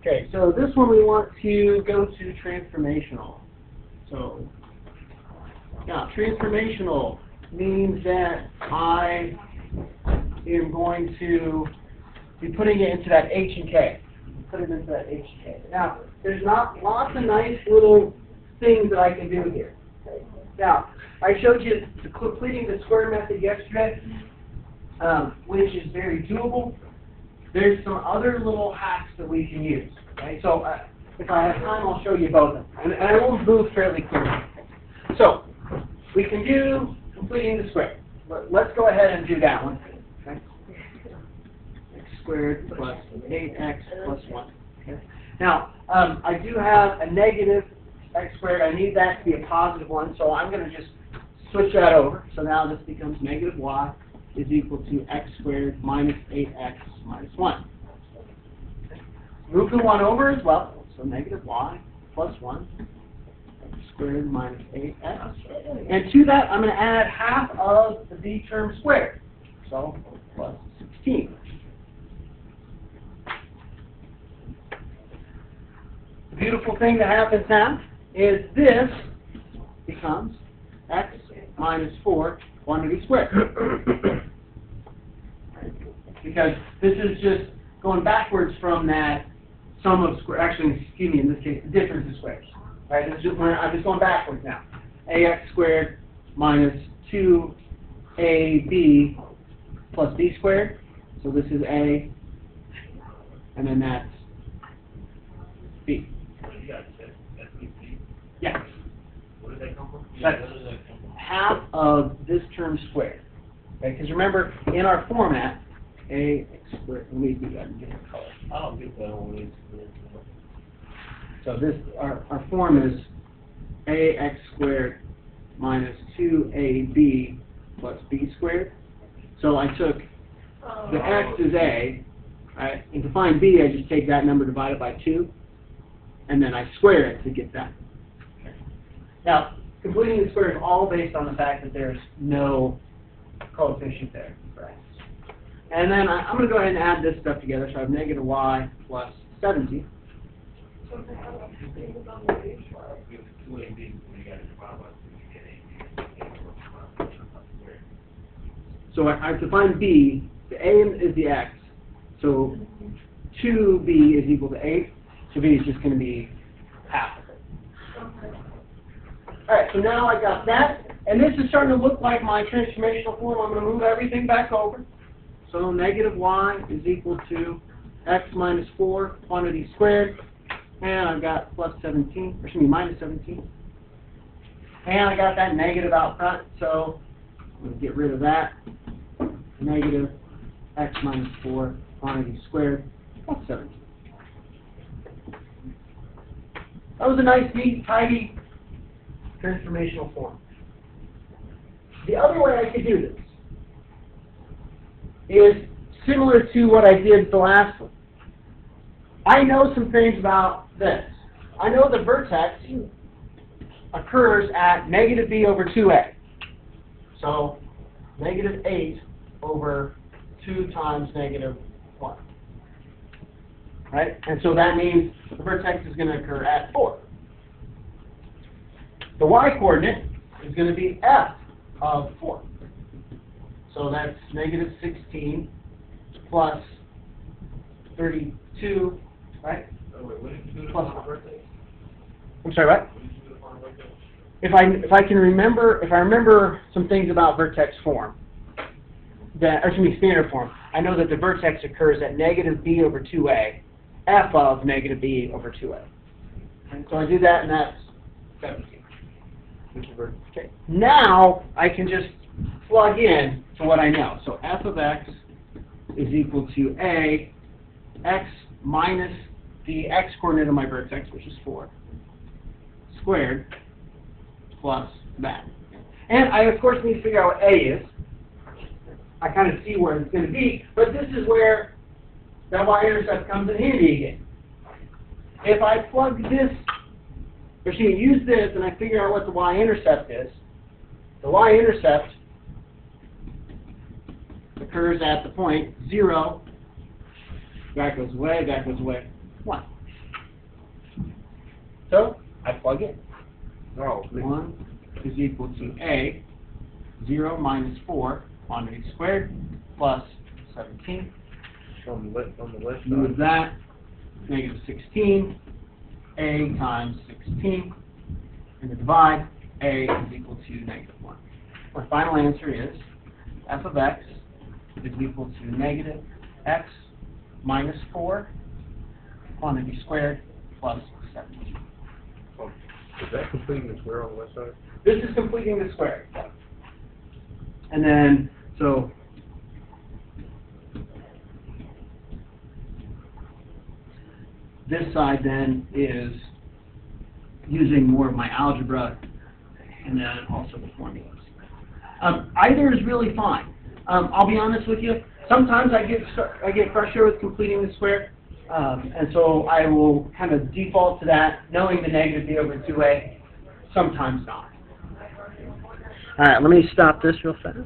Okay, so this one we want to go to transformational. So, yeah, transformational means that I am going to be putting it into that H and K. Put it into that H and K. Now, there's not lots of nice little things that I can do here. Okay. Now, I showed you completing the square method yesterday, which is very doable. There's some other little hacks that we can use. Okay? So, if I have time, I'll show you both of them. And I will move fairly quickly. So, we can do completing the square. Let's go ahead and do that one. Okay? X squared plus 8x plus 1. Okay? Now, I do have a negative x squared. I need that to be a positive one, so I'm going to just switch that over. So now this becomes negative y is equal to x squared minus 8x minus 1. Okay. Move the 1 over as well, so negative y plus 1, x squared minus 8x. And to that, I'm going to add half of the b term squared, so plus 16. The beautiful thing that happens now is this becomes x minus 4 quantity squared. Because this is just going backwards from that sum of squares. Actually, excuse me, in this case, the difference of squares. Right? This is just, I'm just going backwards now. Ax squared minus 2ab plus b squared. So this is a, and then that's b. Yeah. Where did that come from? That's half of this term squared. Okay, because remember, in our format, ax squared, let me do that in different color. I don't get that one. So this, our form is ax squared minus 2ab plus b squared. So I took the x is a, right, and to find b, I just take that number divided by 2, and then I square it to get that. Now, completing the square is all based on the fact that there's no coefficient there. Right? And then I'm going to go ahead and add this stuff together. So I have negative y plus 70. So I have to find b. The a is the x. So 2b is equal to 8. So b is just going to be half of it. Alright, so now I got that, and this is starting to look like my transformational form. I'm going to move everything back over. So negative y is equal to x minus 4 quantity squared, and I've got plus 17, or excuse me, minus 17. And I got that negative out front, so I'm going to get rid of that. Negative x minus 4 quantity squared plus 17. That was a nice, neat, tidy transformational form. The other way I could do this is similar to what I did the last one. I know some things about this. I know the vertex occurs at negative b over 2a. So negative 8 over 2 times negative 1. Right? And so that means the vertex is going to occur at 4. The y-coordinate is going to be f of 4. So that's negative 16 plus 32, right? Oh, wait, what did you do to Plus find the vertex? I'm sorry, what? What did you do to find the vertex? If I remember some things about vertex form, that, or excuse me, standard form, I know that the vertex occurs at negative b over 2a, f of negative b over 2a. And so I do that, and that's 17. Okay. Now I can just plug in to what I know. So f of x is equal to a x minus the x-coordinate of my vertex, which is 4, squared, plus that. And I, of course, need to figure out what a is. I kind of see where it's going to be, but this is where that y-intercept comes in handy again. If I plug this, or excuse me, use this, and I figure out what the y-intercept is, the y-intercept occurs at the point 0, that goes away, 1. So I plug in. Oh, 1 is equal to A, 0 minus 4, quantity squared, plus 17. on the left Move side. that, negative 16, A times 16. And the divide, A is equal to negative 1. My final answer is f of x is equal to negative x minus 4, quantity squared, plus 17. Oh, is that completing the square on the left side? This is completing the square. And then, so this side then is using more of my algebra and then also the formulas. Either is really fine. I'll be honest with you. Sometimes I get frustrated with completing the square, and so I will kind of default to that, knowing the negative b over 2a. Sometimes not. All right, let me stop this real fast.